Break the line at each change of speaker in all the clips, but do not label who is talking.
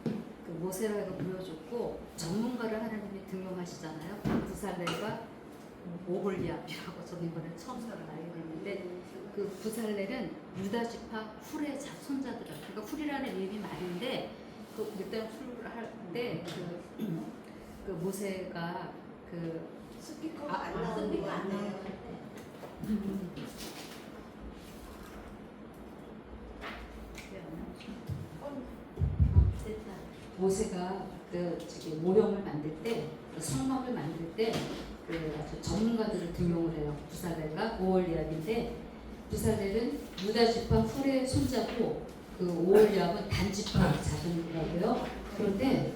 그 모세라가 보여줬고 전문가를 하나님이 등용하시잖아요. 부살렐과 오홀리압이라고 저는 이번에 처음 알게 됐는데 그 부살렐은 유다 지파 훌의 손자들아. 그러니까 훌이라는 이름이 많은데 그 일단 훌을 할 때 그 모세가 그
스피커가 안 나오는 거 안 나요.
모세가 그 저기 모형을 만들 때, 그 성막을 만들 때 그 전문가들을 등용을 해요. 부살렐과 오홀리압인데 부살렐은 유다 지파 훌의 손자고 그 오홀리압은 단 지파 작은 거라고요. 그런데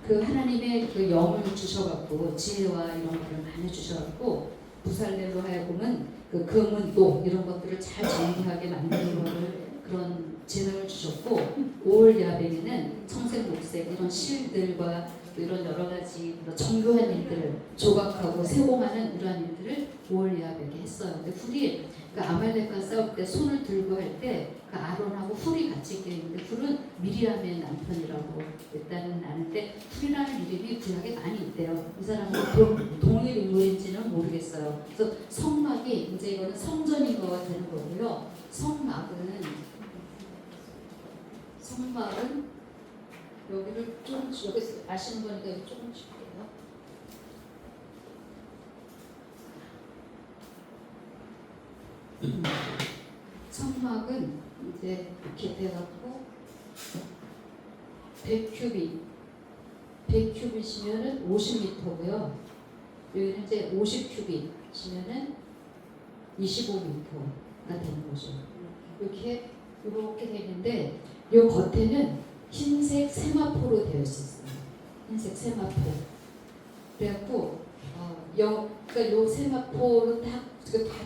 그 하나님의 그 영을 주셔갖고 지혜와 이런 거를 많이 주셔갖고 부살렐로 하여금은 그 금은 또 이런 것들을 잘 정리하게 만드는 거를 그런 재능을 주셨고 오홀리압에게는 청색, 녹색 이런 실들과 이런 여러 가지 정교한 일들을 조각하고 세공하는 이러한 일들을 오홀리압에게 했어요. 근데 훌이 그 아말렉과 싸울 때 손을 들고 할 때 그 아론하고 훌이 같이 있게 있는데 훌은 미리암의 남편이라고 일단은 아는데 훌이라는 이름이 구약에 많이 있대요. 이 사람은 동일 인물인지는 모르겠어요. 그래서 성막이 이제 이거는 성전인 거가 되는 거고요. 성막은 여기를 좀 여기 아시는 거니까 여기 조금 줄게요. 성막은 이제 이렇게 돼갖고 100큐빗이면은 50m고요. 여기는 이제 50큐빗이면은 25m가 되는 거죠. 이렇게 되어 있는데 이 겉에는 흰색 세마포로 되어 있었어요. 흰색 세마포. 그래갖고 그러니까 요 세마포로 다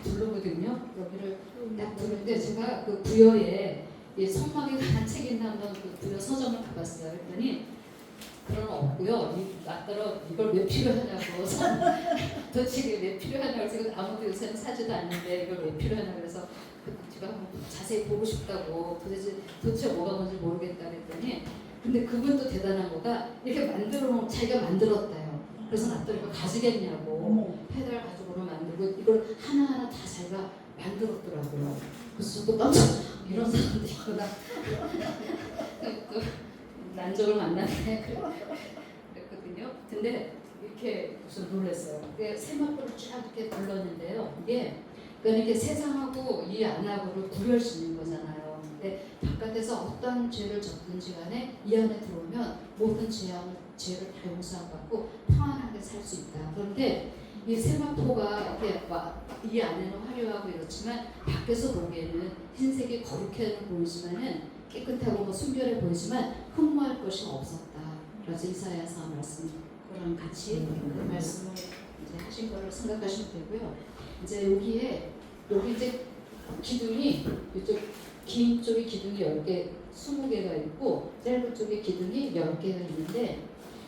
두르거든요. 여기를 딱 두르는데 제가 그 부여에 성막에 관한 책이 있나 한번 그 부여 서점을 가봤어요. 그랬더니 그런 없고요. 아까로 이걸 왜 필요하냐고 도대체 이게 왜 필요하냐고 지금 아무도 요새는 사지도 않는데 이걸 왜 필요하냐 그래서 제가 한번 자세히 보고 싶다고 도대체 뭐가 뭔지 모르겠다 그랬더니 근데 그분도 대단한 거가 이렇게 자기가 만들었다요. 그래서 나 또 이거 가지겠냐고 페달 가죽으로 만들고 이걸 하나하나 다 자기가 만들었더라고요. 그래서 저도 깜짝 이런 사람도 있구나. 또 난적을 만났네 그랬거든요. 근데 이렇게 무슨 놀랐어요. 세마포를 쫙 이렇게 불렀는데요. 이게 그러니까 이렇게 세상하고 이 안하고를 구별 짓는 거잖아요. 근데 바깥에서 어떤 죄를 졌든지 간에 이 안에 들어오면 모든 죄를 다 용서받고 평안하게 살 수 있다. 그런데 이 세마포가 이렇게 막 이 안에는 화려하고 이렇지만 밖에서 보기에는 흰색이 거룩해 보이지만은 깨끗하고 순결해 보이지만 흠모할 것이 없었다. 그래서 이사야서 말씀 그랑 같이 그 말씀을 이제 하신 거를 생각하시면 되고요. 이제 여기 이제 기둥이 이쪽 긴 쪽에 기둥이 10개, 20개가 있고 짧은 쪽에 기둥이 10개가 있는데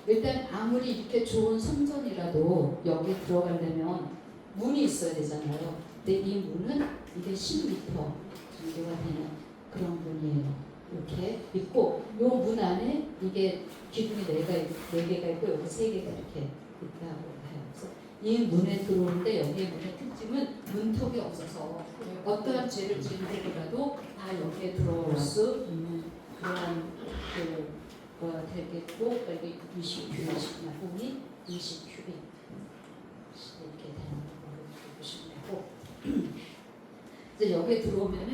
일단 아무리 이렇게 좋은 성전이라도 여기 들어가려면 문이 있어야 되잖아요. 근데 이 문은 이게 10m 정도가 되는 그런 문이에요. 이렇게 있고 이 문 안에 이게 기둥이 4개가 있고 여기 3개가 이렇게 있다고 해요. 그래서 이 문에 들어오는데 여기의 문의 특징은 문턱이 없어서 어떠한 죄를 지은다고 다 여기에 들어올 수 있는 그런 거가 되겠고 여기 20큐빅이나 홈이 20큐빅 이렇게 되는 거를 보시면 되고 이제 여기에 들어오면은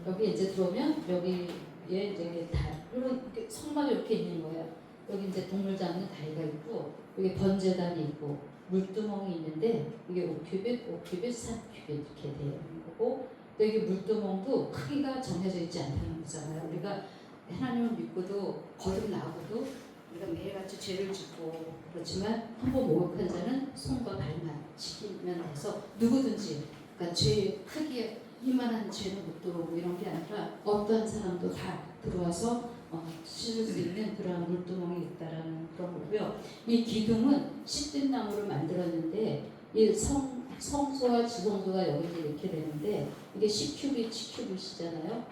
여기 이제 들어오면 여기에 이제 이런 성막이 이렇게 있는 거예요. 여기 이제 동물 잡는 다리가 있고 여기 번제단이 있고 물두멍이 있는데 이게 5큐빗, 3큐빗 이렇게 되어 있는 거고 또 이게 물두멍도 크기가 정해져 있지 않다는 거잖아요. 우리가 하나님을 믿고도 거듭나고도 우리가 매일같이 죄를 짓고 그렇지만 한번 목욕한 자는 손과 발만 씻기면 돼서 누구든지 그러니까 죄의 크기에 이만한 죄는 못 들어오고 이런 게 아니라 어떠한 사람도 다 들어와서 씻을 수 있는 그런 물두멍이 있다라는 그런 거고요. 이 기둥은 시든 나무를 만들었는데 이 성소와 지성소가 여기 이렇게 되는데 이게 10큐빗이잖아요.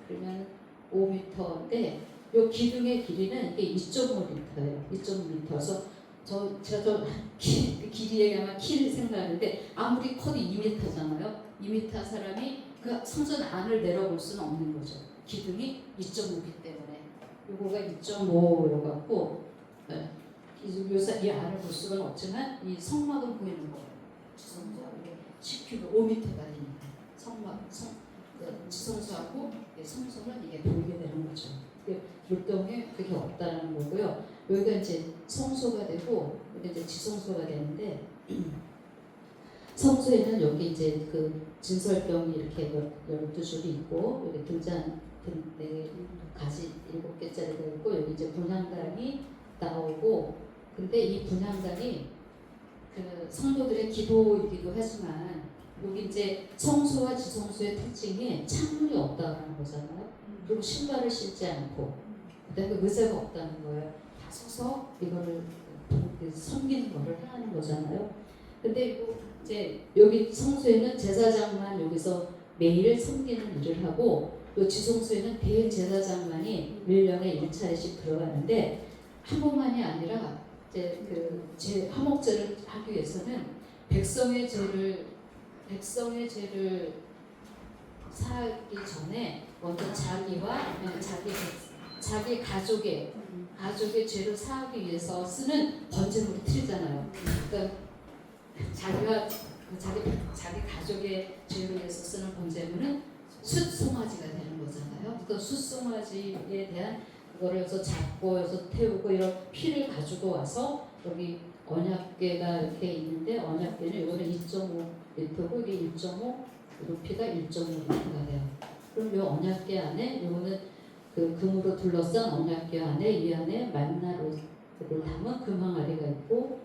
그러면 5m인데 요 기둥의 길이는 이게 2.5m예요. 2.5m여서 제가 길이 얘기하면 키를 생각하는데 아무리 커도 2m잖아요. 2m 사람이 그 성전 안을 내려볼 수는 없는 거죠. 기둥이 2.5기 때문에 요거가 2.5여갖고 이 안을 볼 수는 없지만 이 성막은 보이는 거예요. 지성소하고 10km, 5m가 되니까 지성소하고 성소는 이게 보이게 되는 거죠. 율동에 그게 없다는 거고요. 여기가 이제 성소가 되고 여기 이제 지성소가 되는데 성소에는 여기 이제 그 진설병이 이렇게 12줄이 있고 여기 등잔 네 가지 7개짜리가 있고 여기 이제 분향단이 나오고 근데 이 분향단이 그 성도들의 기도이기도 하지만 여기 이제 성소와 지성소의 특징이 창문이 없다는 거잖아요. 그리고 신발을 신지 않고 그다음에 의자가 없다는 거예요. 다 서서 이거를 섬기는 거를 하는 거잖아요. 근데 이거 이제 여기 성소에는 제사장만 여기서 매일 섬기는 일을 하고 또 지성소에는 대제사장만이 1년에 1차례씩 들어가는데 한 번만이 아니라 이제 제 화목제를 하기 위해서는 백성의 죄를 사하기 전에 먼저 자기 가족의 죄를 사하기 위해서 쓰는 번제물이 틀리잖아요. 그러니까 자기 가족의 죄를 위해서 쓰는 번제물은 숫송아지가 되는 거잖아요. 그러니까 숫송아지에 대한 그거를 여기서 잡고 여기서 태우고 이런 피를 가지고 와서 여기 언약궤가 이렇게 있는데 언약궤는 이거는 2.5m고 이게 1.5 높이가 1.5m가 돼요. 그럼 이 언약궤 안에 이거는 그 금으로 둘러싼 언약궤 안에 이 안에 만나를 담은 금항아리가 있고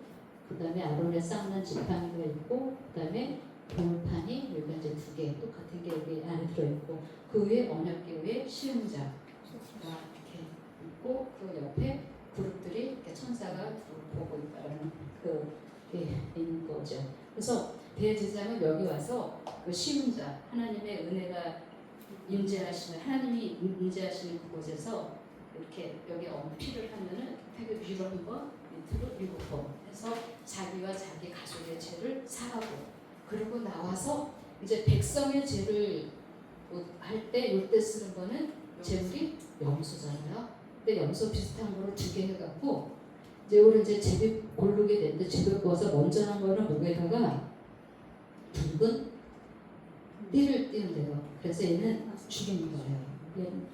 그 다음에 아론의 쌓는 지팡이가 있고 그 다음에 돌판이 여기 이제 2개 똑같은 게 여기 안에 들어있고 그 위에 언약궤 위에 시음자가 이렇게 있고 그 옆에 그룹들이 이렇게 천사가 보고 있다는 그게 있는 거죠. 그래서 대제사장은 여기 와서 그 시음자 하나님의 은혜가 임재하시는 하나님이 임재하시는 그곳에서 이렇게 여기 피를 하면은 위로 한 번, 밑으로 7번 해서 자기와 자기 가족의 죄를 사하고 그리고 나와서 이제 백성의 죄를 할 때 이때 쓰는 거는 제물이 염소잖아요. 근데 염소 비슷한 거를 2개 해갖고 이제 우리 이제 제비 고르게 되는데 제비 구워서 먼저 한 거는 목에다가 붉은 띠를 띄운대요. 그래서 얘는 죽이는 거예요. 얘는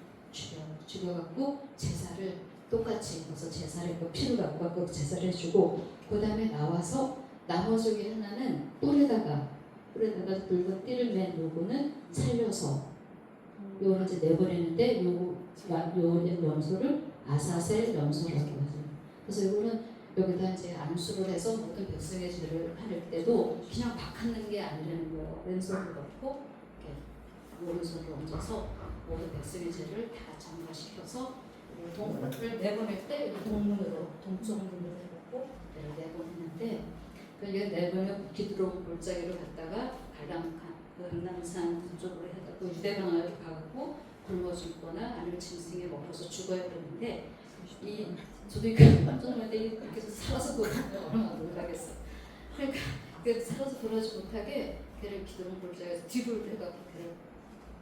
죽여갖고 제사를 똑같이 해서 제사를 피를 갖고 갖고 제사를 해주고 그 다음에 나와서 나머지 중에 하나는 뿔에다가 붉은 띠를 맨 요거는 살려서 요거를 이제 내버리는데 요 염소를 아사셀 염소라고 하죠. 그래서 이거는 여기다 이제 안수를 해서 모든 백성의 죄를 할 때도 그냥 박하는 게 아니라는 거예요. 왼손을 넣고 이렇게 오른손을 얹어서 모든 백성의 죄를 다 점화시켜서 동물을 내보낼 때 동문으로 동쪽문으로 해놓고 내보내는데 그게 내보내 기드론 골짜기로 갔다가 강남산 그쪽으로 해갖고 유대방을 가고 굶어 죽거나 아니면 짐승에 먹혀서 죽어야 되는데 저도 이거 깜짝 놀랐는데 이렇게 살아서 돌아가면 얼마나 놀라겠어. 그러니까 살아서 돌아오지 못하게 걔를 기드론 골짜기에서 뒤로 해갖고 걔를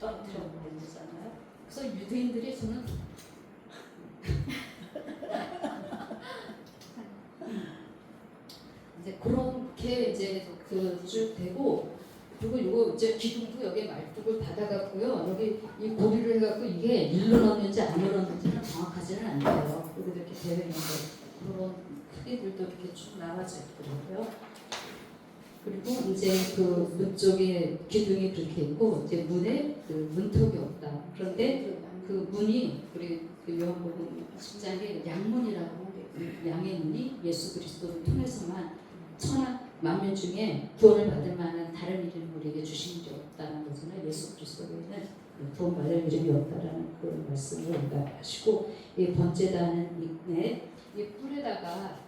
떨어뜨려 버리는 거잖아요. 그래서 유대인들이 저는 이제 그렇게 이제 쭉 되고 그리고 이거 이제 기둥도 여기 말뚝을 받아갖고요. 여기 이 고리를 해갖고 이게 일로 넣는지 안 넣는지는 정확하지는 않아요. 여기도 이렇게 되어 있는데 그런 크기들도 이렇게 쭉 나와져 있더라고요. 그리고 이제 그 문 쪽에 기둥이 그렇게 있고 이제 문에 그 문턱이 없다. 그런데 그 문이 우리 요한복음 10장에 양문이라고 양의 문이 예수 그리스도를 통해서만 천하 만민 중에 구원을 받을 만한 다른 이름을 우리에게 주신 게 없다는 것은 예수 그리스도에는 구원 받을 이름이 없다라는 그런 말씀을 우리가 하시고 이 번제단은 이 뿔에다가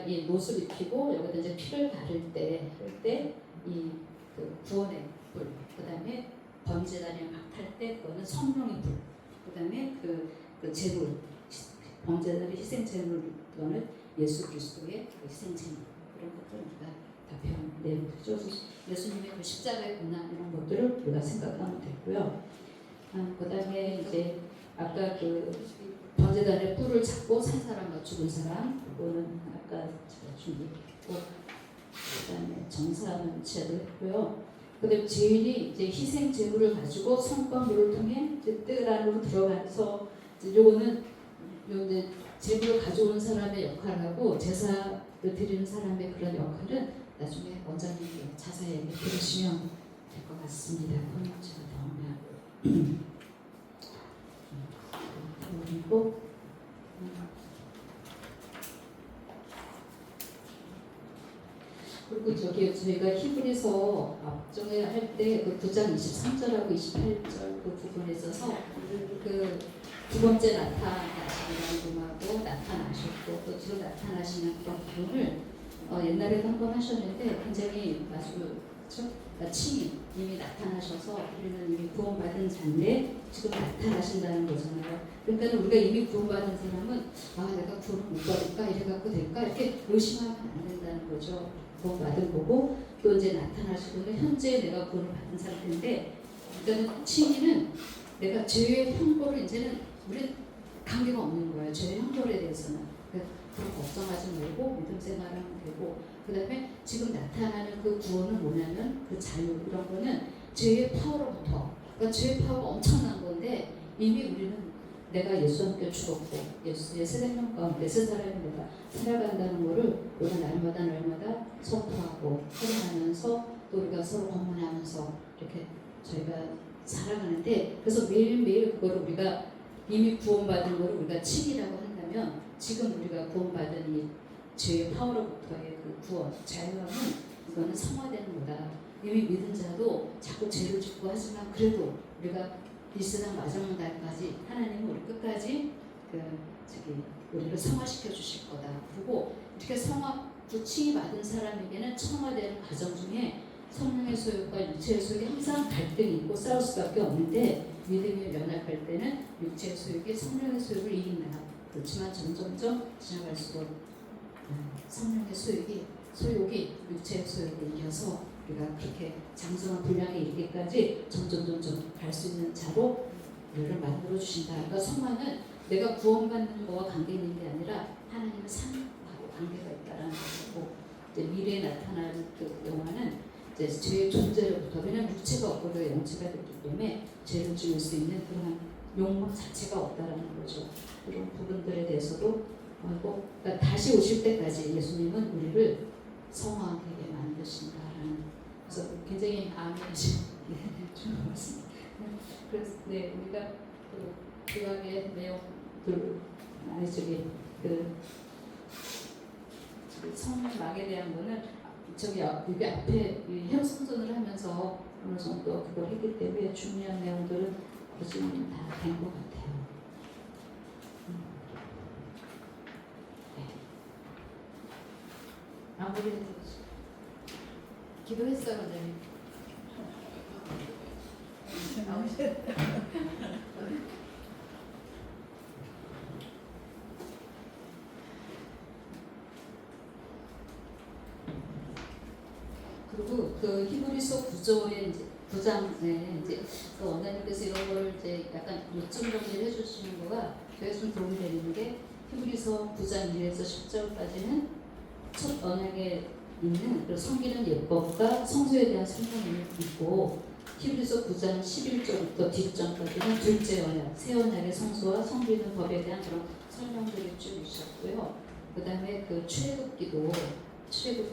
이 못을 입히고 여기다 이제 피를 바를 때 이 그 구원의 뿔 그다음에
번제단에 막 탈 때 그거는 성령의 불. 그다음에 그 제물, 번제단의 희생 제물 그거는 예수 그리스도의 그 희생 제물 그런 것들 우리가 다 배운 내용들이죠. 그래서 예수님의 그 십자가의 고난 이런 것들을 우리가 생각하면 되고요. 그다음에 이제 아까 그 번제단의 뿔을 잡고 산 사람과 죽은 사람 그거는 아까 제가 준비했고 그다음에 정사하는 제도 했고요. 그다음에 죄인이 이제 희생 제물을 가지고 손과 물을 통해 이제 뜰 안으로 들어가서 이제 요거는 요 이제 제물을 가져오는 사람의 역할하고 제사를 드리는 사람의 그런 역할은 나중에 원장님이 자세히 들으시면 될 것 같습니다. 그건 제가 더 그리고 그리고 저기 저희가 히브리서 앞쪽에 할 때 그 9장 23절하고 28절 그 부분에 있어서 그 두 번째 나타나시는 분하고 나타나셨고 또 지금 나타나시는 그런 부분을 옛날에도 한번 하셨는데 굉장히 아주 그렇죠? 칭이 이미 나타나셔서 우리는 이미 구원받은 자인데 지금 나타나신다는 거잖아요. 그러니까 우리가 이미 구원받은 사람은 내가 구원을 못 받을까 이래갖고 될까 이렇게 의심하면 안 된다는 거죠. 구원받은 거고 또 이제 나타나시고는 현재 내가 구원을 받은 상태인데 그러니까 칭의는 내가 죄의 형벌을 이제는 우리 관계가 없는 거예요. 죄의 형벌에 대해서는 그런 걱정하지 말고 믿음 생활하면 되고 그 다음에 지금 나타나는 그 구원은 뭐냐면 그 자유 이런 거는 죄의 파워로부터 그러니까 죄의 파워가 엄청난 건데 이미 우리는 내가 예수와 함께 죽었고 예수의 생명 가운데 새 사람이 내가 살아간다는 거를 우리가 날마다 선포하고 확인하면서 또 우리가 서로 검문하면서 이렇게 저희가 살아가는데 그래서 매일매일 그거를 우리가 이미 구원받은 거를 우리가 칭이라고 한다면 지금 우리가 구원받은 이 죄의 파워로부터의 그 구원, 자유함은 이거는 성화되는 거다. 이미 믿은 자도 자꾸 죄를 짓고 하지만 그래도 우리가 이 세상 마지막 날까지 하나님은 우리 끝까지 우리를 성화시켜 주실 거다. 그리고 이렇게 칭이 받은 사람에게는 성화되는 과정 중에 성령의 소욕과 육체의 소욕이 항상 갈등이 있고 싸울 수밖에 없는데 믿음이 연약할 때는 육체의 소욕이 성령의 소욕을 이긴다. 그렇지만 점점점 지나갈수록 성령의 소욕이 육체의 소욕을 이겨서 우리가 그렇게 장성한 분량에 이르기까지 점점 갈 수 있는 자로 우리를 만들어 주신다. 그러니까 성화는 내가 구원받는 거와 관계 있는 게 아니라 하나님의 삶하고 관계가 있다라는 거고 이제 미래에 나타날 그 영화는 이제 죄의 존재로부터 왜냐하면 육체가 없고 그 영체가 됐기 때문에 죄를 지을 수 있는 그런 욕망 자체가 없다라는 거죠. 이런 부분들에 대해서도 하고 그러니까 다시 오실 때까지 예수님은 우리를 성화하게 만드신다라는 그래서 굉장히 아멘이신 좋은 말씀. 그래서 우리가 그 구약의 내용들 아니 성막에 대한 거는 여기 앞에 현성전을 하면서 어느 정도 그걸 했기 때문에 중요한 내용들은 거진 다 된 것 같아요. 아무래도 기도했어요, 네. 그리고 그 히브리서 9절에 이제 9장에 이제 그 원장님께서 이런 거를 이제 약간 요점 정리를 해주시는 거가 되게 좀 도움이 되는 게 히브리서 9장 1에서 10절까지는 첫 언약에 있는 그 섬기는 예법과 성소에 대한 설명이 있고 히브리서 9장 11절부터 뒷장까지는 둘째 언약, 새 언약의 성소와 섬기는 법에 대한 그런 설명들이 쭉 있었고요. 그 다음에 그 출애굽기도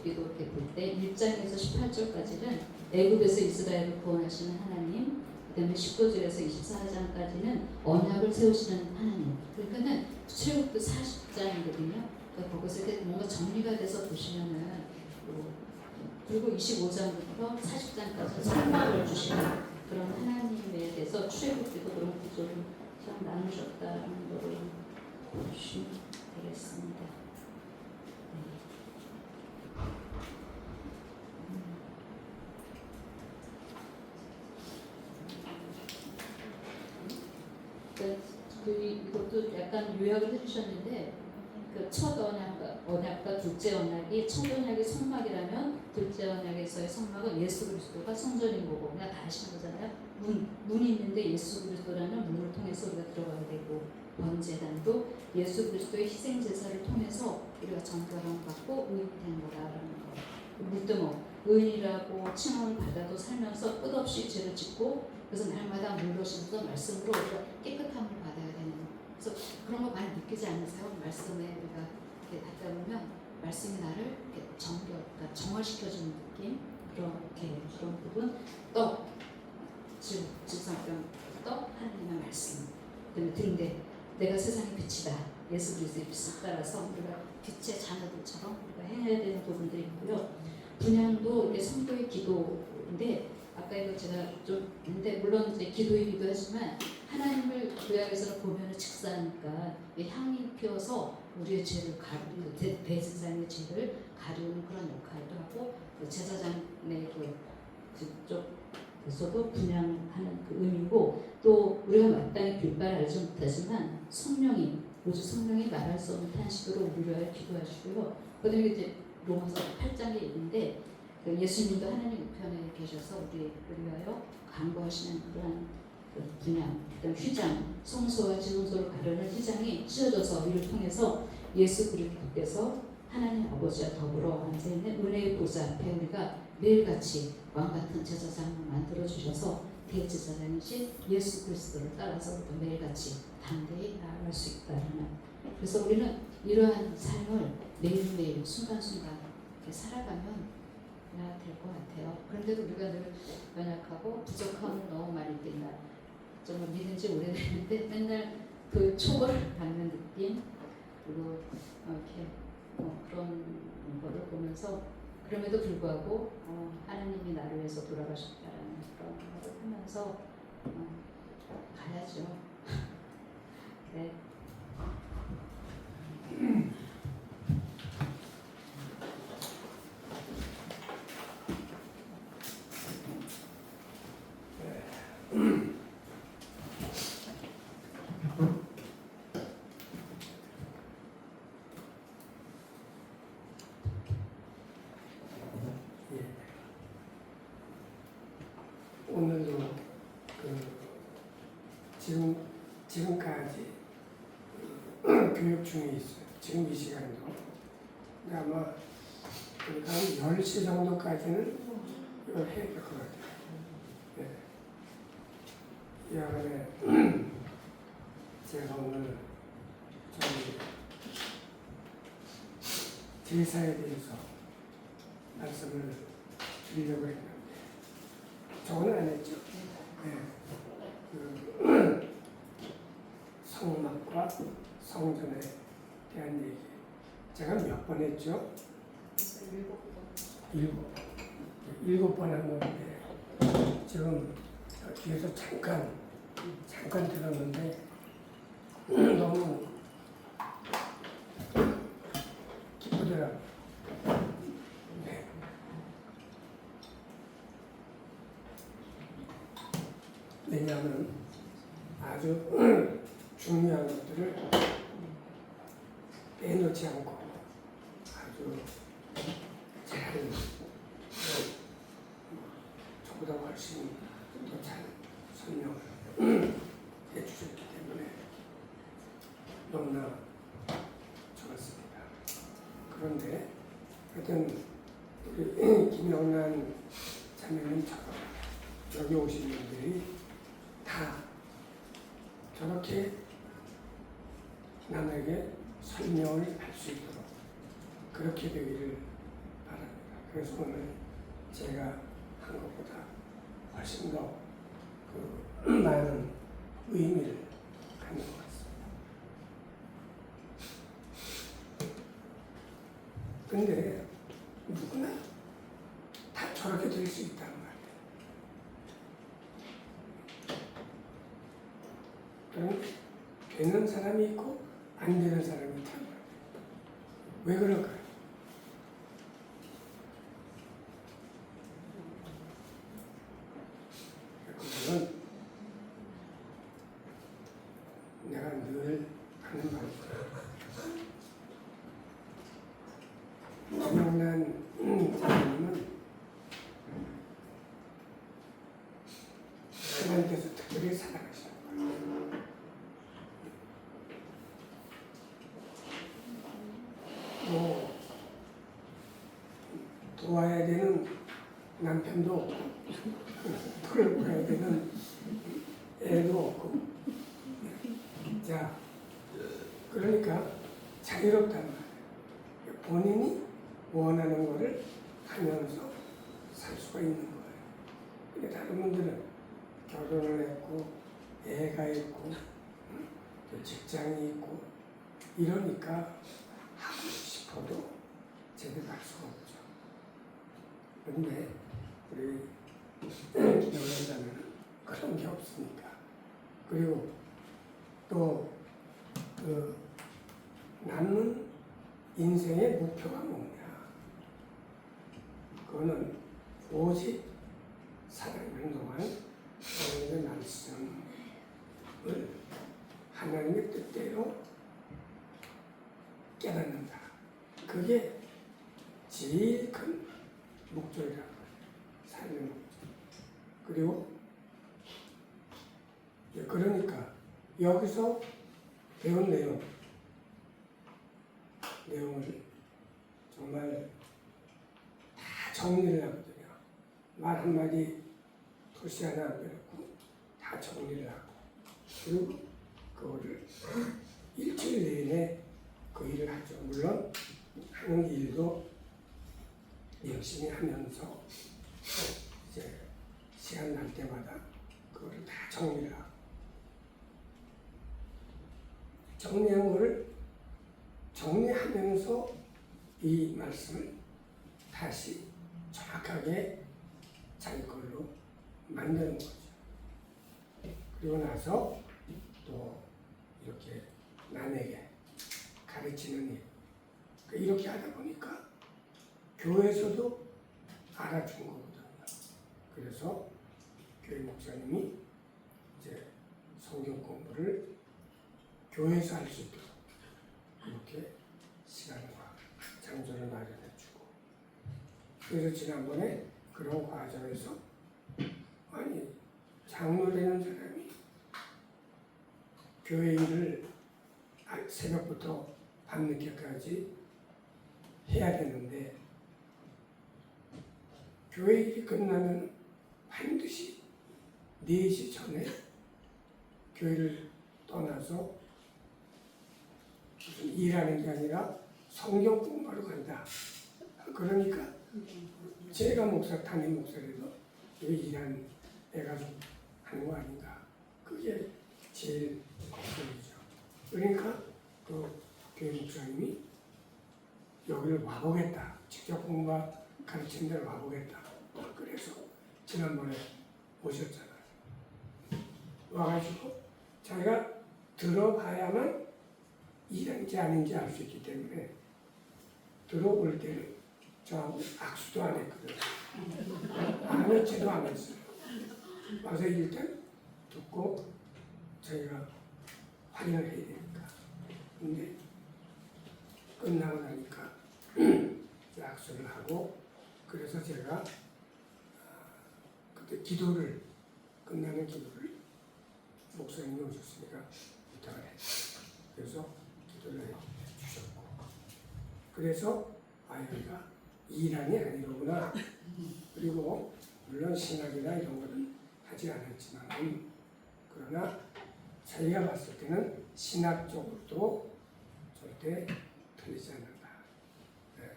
이렇게 볼 때 1장에서 18절까지는 애굽에서 이스라엘을 구원하시는 하나님, 그 다음에 19절에서 24장까지는 언약을 세우시는 하나님. 그러니까는 출애굽도 40장이거든요. 그러니까 거기서 뭔가 정리가 돼서 보시면은 그리고 25장부터 40장까지 설명을 주시는 그런 하나님에 대해서 출애굽기도 그런 구조를 참 나누셨다는 거를 보시면 되겠습니다. 이것도 약간 요약을 해주셨는데 그 첫 언약과 둘째 언약이 첫 언약이 성막이라면 둘째 언약에서의 성막은 예수 그리스도가 성전인 거고 그냥 다 아시는 거잖아요. 문이 있는데 예수 그리스도라는 문을 통해서 우리가 들어가야 되고 번제단도 예수 그리스도의 희생 제사를 통해서 우리가 정결함 받고 의인된 거라는 거. 물등호 의인이라고 칭함을 받아도 살면서 끝없이 죄를 짓고 그래서 날마다 물러서면서 말씀으로 우리가 깨끗함을 받아야 되는 거. 그래서 그런 거 많이 느끼지 않으세요? 말씀에 우리가 이렇게 하다 보면 말씀이 나를 이렇게 그러니까 정화시켜주는 느낌 그런 부분 떡 질성병 떡 하나님의 말씀 그다음에 등대 내가 세상의 빛이다 예수 그리스도의 빛을 따라서 우리가 빛의 자녀들처럼 우리가 해야 되는 부분들이 있고요. 분양도 이게 성도의 기도인데 아까 이거 제가 좀 근데 물론 이제 기도이기도 하지만 하나님을 구약에서 보면은 직사니까 향이 피어서 우리의 죄를 가리는 대제사장의 죄를 가리는 그런 역할도 하고 그 제사장의 그쪽에서도 분양하는 그 의미고 또 우리가 마땅히 뒷발 알지 못하지만 성령이 오직 성령이 말할 수 없는 탄식으로 우리를 위하여 기도하시고요. 그다음에 이제 로마서 8장에 있는데 그 예수님도 하나님 우편에 계셔서 우리를 위하여 간구하시는 그러한 그 분양, 그다음 휘장, 성소와 지성소를 가르는 휘장이 찢어져서 이를 통해서 예수 그리스도께서 하나님 아버지와 더불어 앉아 있는 은혜의 보좌 앞에 우리가 매일같이 왕 같은 제사장을 만들어 주셔서 대제사장이신 예수 그리스도를 따라서 우리가 매일같이 담대히 나아갈 수 있다는. 그래서 우리는 이러한 삶을 매일매일 순간순간 이렇게 살아가면 될 것 같아요. 그런데도 우리가 늘 연약하고 부족함을 너무 많이 띈다. 정말 믿은 지 오래됐는데 맨날 그 초벌을 받는 느낌 그리고 이렇게 그런 거를 보면서 그럼에도 불구하고 하나님이 나를 위해서 돌아가셨다라는 그런 거를 하면서 가야죠. 네.
오늘도 지금까지 교육 중에 있어요. 지금 이 시간도. 근데 아마 그러니까 한 10시 정도까지는 이걸 해야 될 것 같아요. 네. 이 시간에 제가 오늘 저희 제사에 대해서 말씀을 드리려고 했는데 저는 안 했죠. 네. 성막과 성전에 대한 얘기 제가 몇 번 했죠? 7번 한 건데 지금 뒤에서 잠깐 들었는데 너무 기쁘더라고요. 네. 왜냐하면 아주 중요한 것들을 빼놓지 않고 아주 잘 저보다 훨씬 더 잘 설명을 해주셨기 때문에 너무나 좋았습니다. 그런데 하여튼 우리 김영란 자매님처럼 여기 오신 분들이 다 저렇게 남에게 설명을 할 수 있도록 그렇게 되기를 바랍니다. 그래서 오늘 제가 한 것보다 훨씬 더 많은 의미를 갖는 것 같습니다. 근데 누구나 다 저렇게 될 수 있다는 말이에요. 되는 사람이 있고 안 되는 사람이 있다는 말이에요. 왜 그럴까요? 그거는 내가 늘 하는 말이야. 김영란 장로님은 하나님께서 특별히 사랑하시는 거예요. 뭐 도와야 되는 남편도 없고 풀어야 되는 애도 없고 자 그러니까 자유롭단 말이에요. 본인이 원하는 거를 하면서 살 수가 있는 거예요. 근데 다른 분들은 결혼을 했고 애가 있고 또 직장이 있고 이러니까 하고 싶어도 제대로 할 수가 없죠. 근데 우리 여자는 그런 게 없으니까. 그리고 또 그 남는 인생의 목표가 뭐냐? 그거는 오직 살아있는 동안 하나님의 말씀을 하나님의 뜻대로 깨닫는다. 그게 제일 큰 목적이라고 해요. 삶의 목적. 그리고 그러니까 여기서 배운 내용을 정말 다 정리를 하거든요. 말 한마디 토시 하나 안 배웠고 다 정리를 하고 그리고 그거를 일주일 내내 그 일을 하죠. 물론 하는 일도 열심히 하면서 이제 시간 날 때마다 그거를 다 정리를 하고 정리한 거를 정리하면서 이 말씀을 다시 정확하게 자기 걸로 만드는 거죠. 그리고 나서 또 이렇게 남에게 가르치는 일. 이렇게 하다 보니까 교회에서도 알아준 거거든요. 그래서 교회 목사님이 이제 성경 공부를 교회에서 할 수 있도록 이렇게 시간과 장소를 마련해주고 그래서 지난번에 그런 과정에서 아니 장로 되는 사람이 교회 일을 새벽부터 밤늦게까지 해야 되는데 교회 일이 끝나면 반드시 4시 전에 교회를 떠나서 무슨 일하는 게 아니라 성경 공부하러 간다. 그러니까 제가 담임 목사라도 일하는 애가 하는 거 아닌가. 그게 제일 걱정이죠. 그러니까 그 교회 목사님이 여기를 와보겠다. 직접 공부가 가르친 데를 와보겠다. 그래서 지난번에 오셨잖아요. 와가지고 자기가 들어봐야만 일한지 아닌지 알 수 있기 때문에 들어볼 때는 저하고 악수도 안 했거든요. 아는 체도 안 했어요. 와서 일단 듣고 저희가 확인을 해야 되니까. 근데 끝나고 나니까 악수를 하고 그래서 제가 그때 기도를 끝나는 기도를 목사님이 오셨으니까 부탁을 했어요. 그래서 기도를 해주셨고 그래서 여기가 이란이 아니로구나. 그리고 물론 신학이나 이런 거는 하지 않았지만 그러나 자기가 봤을 때는 신학적으로도 절대 틀리지 않는다. 네.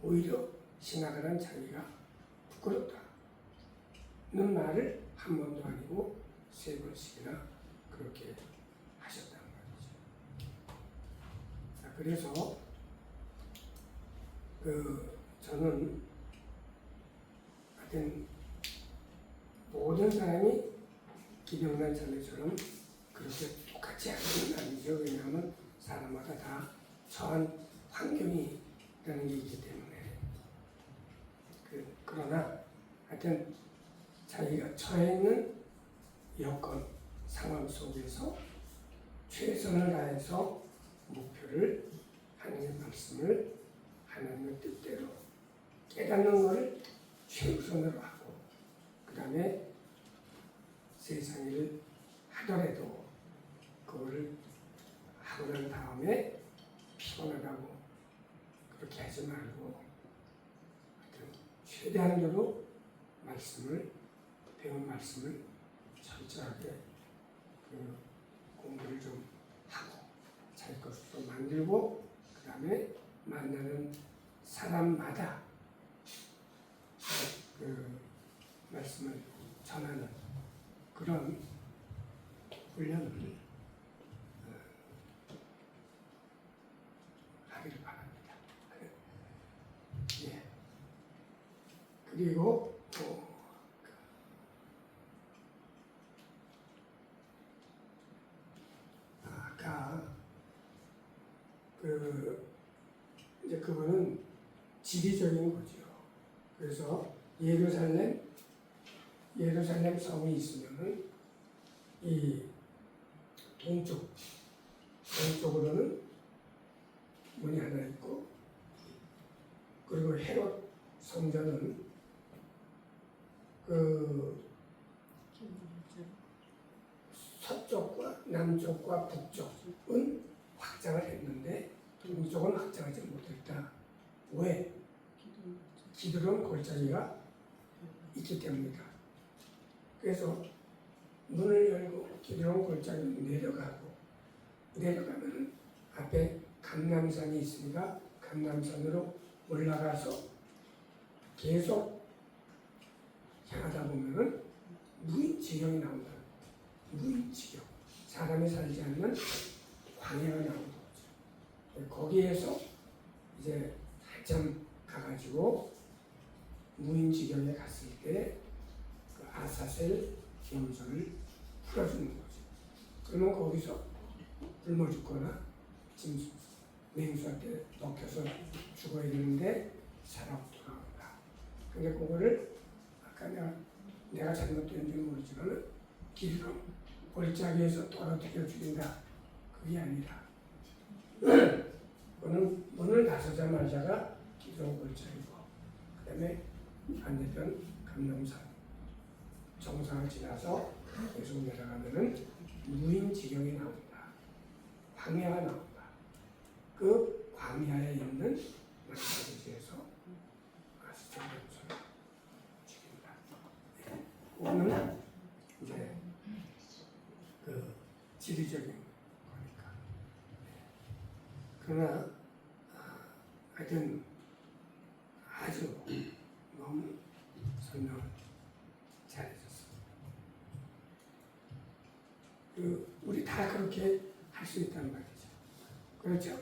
오히려 신학을 한 자기가 부끄럽다는 말을 한 번도 아니고 3번씩이나 그렇게 하셨단 말이죠. 자, 그래서 저는 하여튼 모든 사람이 김영란 자매처럼 그렇게 똑같이 하는 건 아니죠. 왜냐하면 사람마다 다 처한 환경이라는 게 있기 때문에 그러나 하여튼 자기가 처해 있는 여건, 상황 속에서 최선을 다해서 목표를 하나님의 말씀을 하나님의 뜻대로 깨닫는 것을 최우선으로 하고 그 다음에 세상 일을 하더라도 그거를 하고 난 다음에 피곤하다고 그렇게 하지 말고 하여튼 최대한으로 말씀을 배운 말씀을 철저하게 그 공부를 좀 하고 자기 것으로 만들고 그 다음에 만나는 사람마다 그 말씀을 전하는 그런 훈련을 하기를 바랍니다. 예. 그리고 아까 이제 그거는 지리적인 거죠. 그래서 예루살렘 성이 있으면은 이 동쪽으로는 문이 하나 있고 그리고 헤롯 성전은 그 서쪽과 남쪽과 북쪽은 확장을 했는데 동쪽은 확장하지 못했다. 왜? 기드론 골짜기가 있기 때문이다. 그래서 문을 열고 기드론 골짜기로 내려가면 앞에 감람산이 있으니까 감람산으로 올라가서 계속 향하다 보면은 무인지경이 나온다. 무인지경. 사람이 살지 않는 광야가 나오는 거죠. 거기에서 이제 한참 가가지고 무인지경에 갔을 때 그 아사셀 염소를 풀어주는 거죠. 그러면 거기서 굶어 죽거나 짐 맹수한테 먹혀서 죽어야 되는데 살아 돌아온다. 근데 그거를 아까 내가 잘못된지 모르지만 기드론 골짜기에서 떨어뜨려 죽인다. 그게 아니라 그거는 문을 나서자마자가 기드론 골짜기고 그 다음에 반대편 감람산 정상을 지나서 계속 내려가면은 무인지경이 나온다. 광야가 나온다. 그 광야에 있는 마사지에서 아스트 염소를 죽인다. 그거는 이제 그 지리적인 거니까. 그러나 하여튼 아주 너무 설명을 잘해줬어. 우리 다 그렇게 할 수 있다는 말이죠. 그렇죠?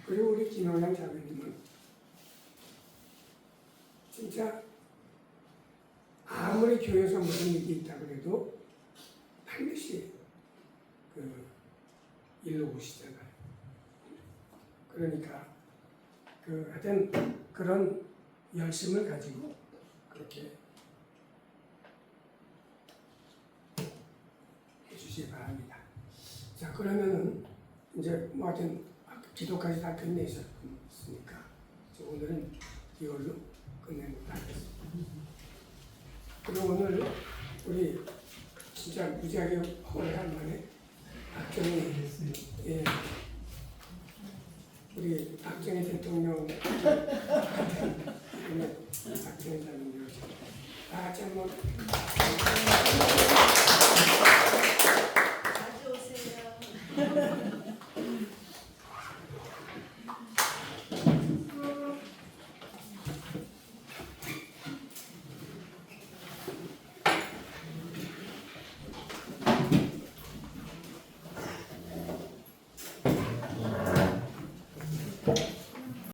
그리고 우리 김영란 자매님은 진짜 아무리 교회에서 무슨 일이 있다 그래도 반드시 그 일로 오시잖아요. 그러니까 하여튼 그런 열심을 가지고 그렇게 해주시기 바랍니다. 자, 그러면은 이제 뭐 하여튼 기도까지 다 끝내셨으니까 오늘은 이걸로 끝내도록 하겠습니다. 그리고 오늘 우리 진짜 무지하게 오래간만에 박정희 우리 박정희 대통령 박정희 사님들 다 같이 한번